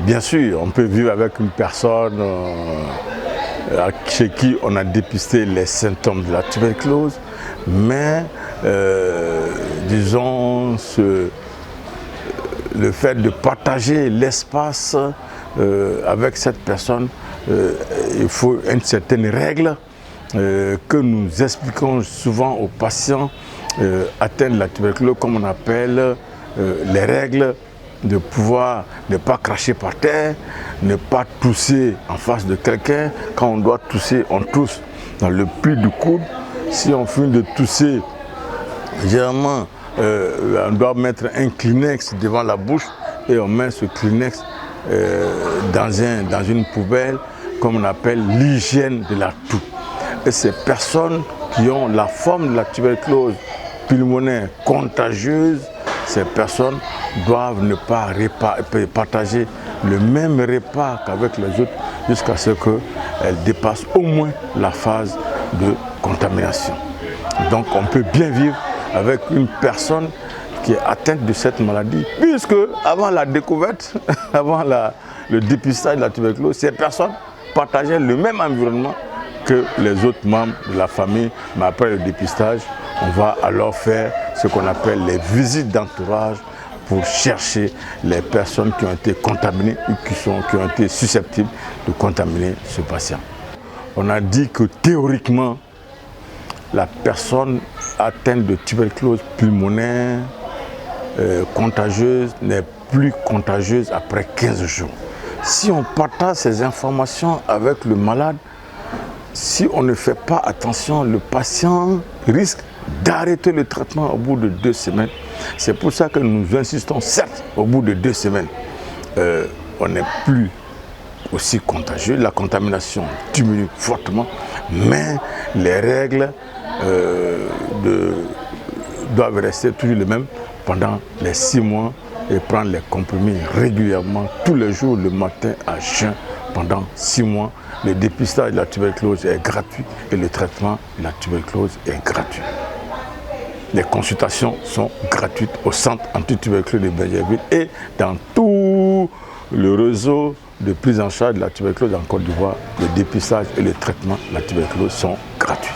Bien sûr, on peut vivre avec une personne chez qui on a dépisté les symptômes de la tuberculose, mais disons, le fait de partager l'espace avec cette personne, il faut une certaine règle que nous expliquons souvent aux patients atteints de la tuberculose, comme on appelle les règles de pouvoir ne pas cracher par terre, ne pas tousser en face de quelqu'un. Quand on doit tousser, on tousse dans le pli du coude. Si on finit de tousser, généralement, on doit mettre un Kleenex devant la bouche et on met ce Kleenex dans une poubelle, comme on appelle l'hygiène de la toux. Et ces personnes qui ont la forme de la tuberculose pulmonaire contagieuse, ces personnes doivent ne pas partager le même repas qu'avec les autres jusqu'à ce qu'elles dépassent au moins la phase de contamination. Donc on peut bien vivre avec une personne qui est atteinte de cette maladie, puisque avant la découverte, avant le dépistage de la tuberculose, ces personnes partageaient le même environnement que les autres membres de la famille, mais après le dépistage, on va alors faire ce qu'on appelle les visites d'entourage pour chercher les personnes qui ont été contaminées ou qui ont été susceptibles de contaminer ce patient. On a dit que théoriquement, la personne atteinte de tuberculose pulmonaire contagieuse n'est plus contagieuse après 15 jours. Si on partage ces informations avec le malade, si on ne fait pas attention, le patient risque d'arrêter le traitement au bout de 2 semaines. C'est pour ça que nous insistons, certes, au bout de 2 semaines, on n'est plus aussi contagieux, la contamination diminue fortement, mais les règles doivent rester toujours les mêmes pendant les 6 mois et prendre les comprimés régulièrement, tous les jours, le matin à jeun, pendant 6 mois. Le dépistage de la tuberculose est gratuit et le traitement de la tuberculose est gratuit. Les consultations sont gratuites au centre antituberculeux de Béziers-Ville et dans tout le réseau de prise en charge de la tuberculose en Côte d'Ivoire, le dépistage et le traitement de la tuberculose sont gratuits.